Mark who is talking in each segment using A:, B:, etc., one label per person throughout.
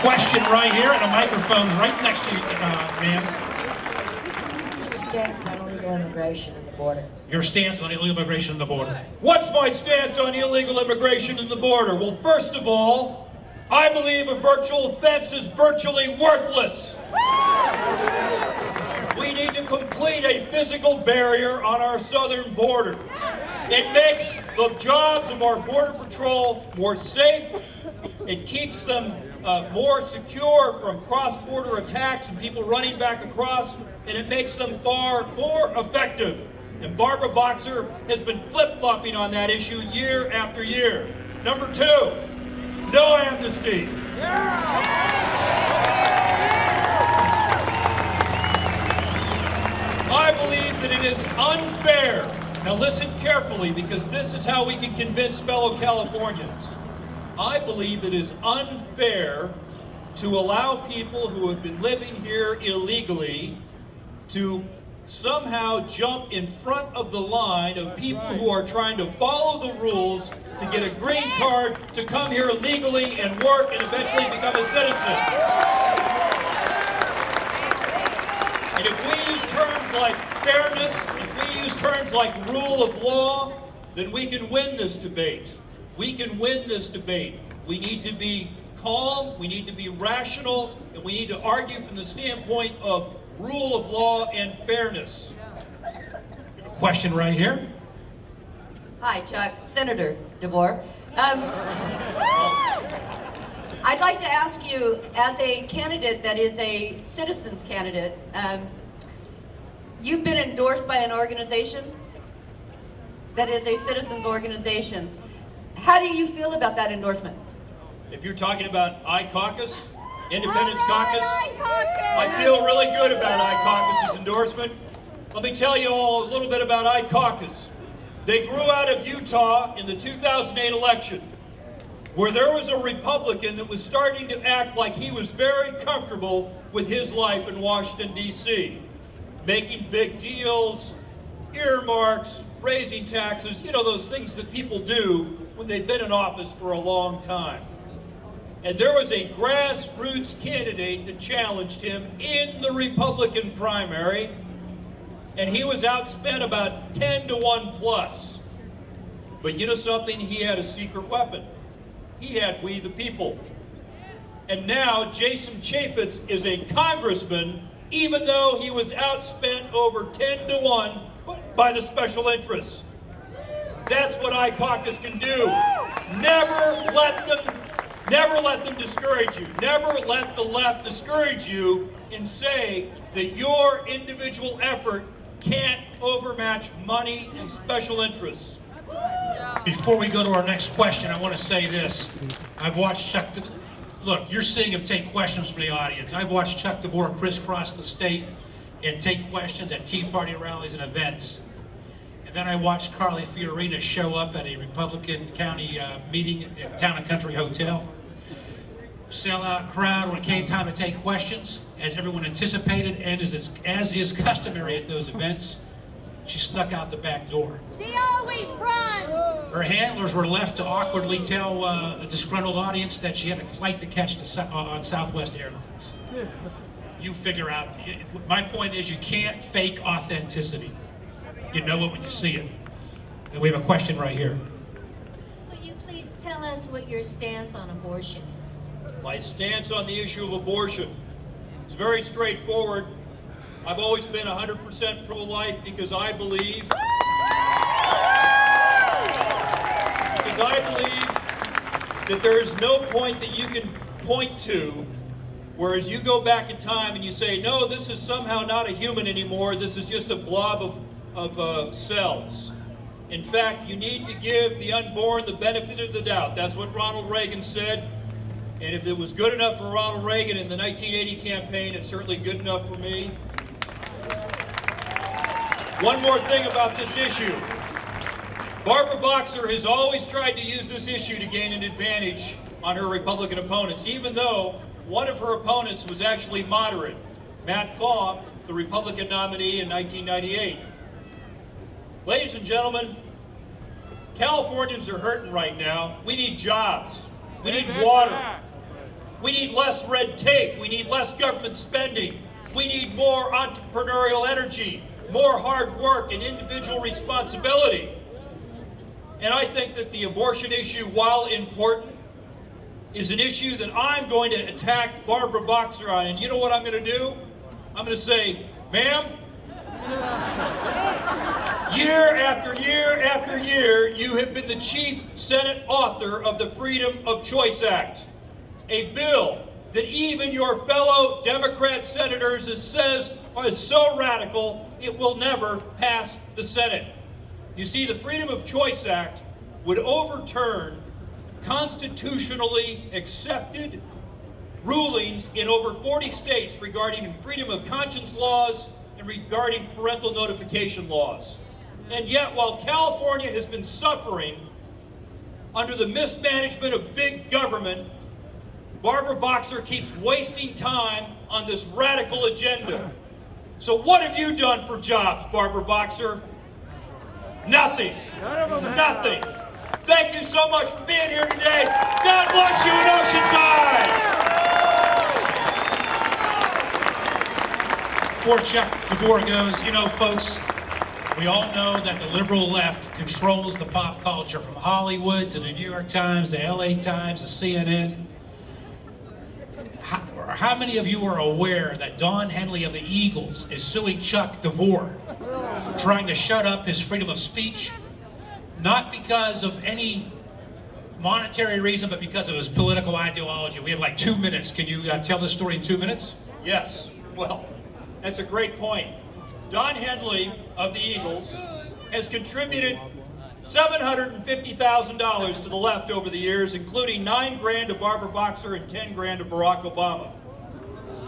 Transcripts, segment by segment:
A: Question right here, and a microphone's right next to you, ma'am.
B: Your stance on illegal immigration and the border.
A: Your stance on illegal immigration and the border.
C: What's my stance on illegal immigration and the border? Well, first of all, I believe a virtual fence is virtually worthless. We need to complete a physical barrier on our southern border. It makes the jobs of our Border Patrol more safe. It keeps them more secure from cross-border attacks and people running back across, and it makes them far more effective. And Barbara Boxer has been flip-flopping on that issue year after year. Number two, no amnesty. I believe that it is unfair. Now listen carefully, because this is how we can convince fellow Californians. I believe it is unfair to allow people who have been living here illegally to somehow jump in front of the line of people who are trying to follow the rules to get a green card, to come here legally and work and eventually become a citizen. And if we use terms like fairness, if we use terms like rule of law, then we can win this debate. We can win this debate. We need to be calm, we need to be rational, and we need to argue from the standpoint of rule of law and fairness.
A: Question right here.
D: Hi, Chuck. Senator DeVore. I'd like to ask you, as a candidate that is a citizens candidate, you've been endorsed by an organization that is a citizens organization. How do you feel about that endorsement?
C: If you're talking about iCaucus, Independence Caucus, I feel really good about iCaucus's endorsement. Let me tell you all a little bit about iCaucus. They grew out of Utah in the 2008 election, where there was a Republican that was starting to act like he was very comfortable with his life in Washington, D.C., making big deals, earmarks, raising taxes, you know, those things that people do when they've been in office for a long time. And there was a grassroots candidate that challenged him in the Republican primary, and he was outspent about 10-to-1 plus. But you know something? He had a secret weapon. He had we the people. And now Jason Chaffetz is a congressman, even though he was outspent over 10-to-1 by the special interests. That's what iCaucus can do. Never let them discourage you. Never let the left discourage you and say that your individual effort can't overmatch money and special interests.
A: Before we go to our next question, I want to say this. I've watched Chuck look, you're seeing him take questions from the audience. I've watched Chuck DeVore crisscross the state and take questions at Tea Party rallies and events. And then I watched Carly Fiorina show up at a Republican County meeting at Town and Country Hotel. Sellout crowd when it came time to take questions, as everyone anticipated, and as is customary at those events, she snuck out the back door.
E: She always runs!
A: Her handlers were left to awkwardly tell the disgruntled audience that she had a flight to catch on Southwest Airlines. You figure out, my point is you can't fake authenticity. You know it when you see it. And we have a question right here.
E: Will you please tell us what your stance on abortion is?
C: My stance on the issue of abortion is very straightforward. I've always been 100% pro-life because I believe that there is no point that you can point to whereas you go back in time and you say, no, this is somehow not a human anymore, this is just a blob of cells. In fact, you need to give the unborn the benefit of the doubt. That's what Ronald Reagan said. And if it was good enough for Ronald Reagan in the 1980 campaign, it's certainly good enough for me. One more thing about this issue. Barbara Boxer has always tried to use this issue to gain an advantage on her Republican opponents, even though one of her opponents was actually moderate, Matt Gaugh, the Republican nominee in 1998. Ladies and gentlemen, Californians are hurting right now. We need jobs. We need water. We need less red tape. We need less government spending. We need more entrepreneurial energy, more hard work and individual responsibility. And I think that the abortion issue, while important, is an issue that I'm going to attack Barbara Boxer on. And you know what I'm going to do? I'm going to say, ma'am, year after year after year, you have been the chief Senate author of the Freedom of Choice Act, a bill that even your fellow Democrat senators says is so radical it will never pass the Senate. You see, the Freedom of Choice Act would overturn constitutionally accepted rulings in over 40 states regarding freedom of conscience laws and regarding parental notification laws. And yet, while California has been suffering under the mismanagement of big government, Barbara Boxer keeps wasting time on this radical agenda. So what have you done for jobs, Barbara Boxer? Nothing. Nothing. Thank you so much for being here today. God bless you in Oceanside.
A: Before Chuck DeVore goes, you know, folks, we all know that the liberal left controls the pop culture, from Hollywood to the New York Times, the LA Times, to CNN. How many of you are aware that Don Henley of the Eagles is suing Chuck DeVore, trying to shut up his freedom of speech? Not because of any monetary reason, but because of his political ideology. We have like 2 minutes. Can you tell this story in 2 minutes?
C: Yes. Well, that's a great point. Don Henley of the Eagles has contributed $750,000 to the left over the years, including $9 grand to Barbara Boxer and $10 grand to Barack Obama.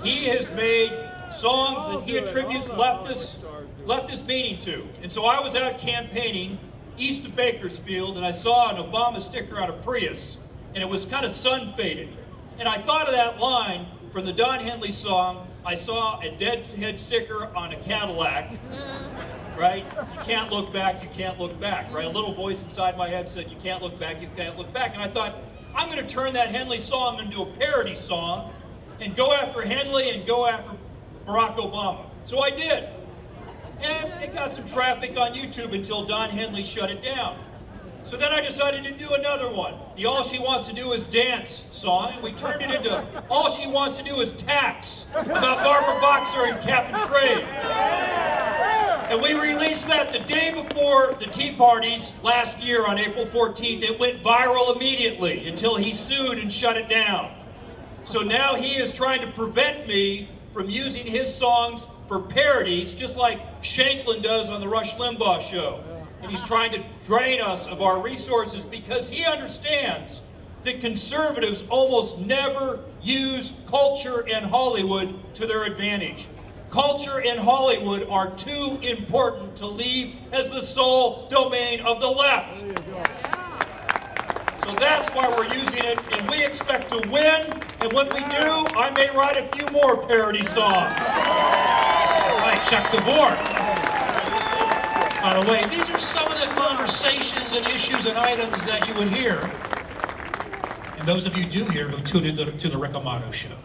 C: He has made songs that he attributes leftist meaning to. And so I was out campaigning east of Bakersfield, and I saw an Obama sticker on a Prius, and it was kind of sun-faded. And I thought of that line from the Don Henley song, I saw a deadhead sticker on a Cadillac, right? You can't look back, you can't look back, right? A little voice inside my head said, you can't look back, you can't look back. And I thought, I'm going to turn that Henley song into a parody song and go after Henley and go after Barack Obama. So I did. And it got some traffic on YouTube until Don Henley shut it down. So then I decided to do another one, the All She Wants to Do Is Dance song, and we turned it into All She Wants to Do Is Tax, about Barbara Boxer and cap and trade. And we released that the day before the Tea Parties last year on April 14th. It went viral immediately until he sued and shut it down. So now he is trying to prevent me from using his songs for parodies, just like Shanklin does on the Rush Limbaugh show. And he's trying to drain us of our resources because he understands that conservatives almost never use culture and Hollywood to their advantage. Culture and Hollywood are too important to leave as the sole domain of the left. So that's why we're using it, and we expect to win. And when we do, I may write a few more parody songs.
A: All right, Chuck DeVore. By the way, these are some of the conversations and issues and items that you would hear, and those of you do hear who tune into the Rick Amato Show.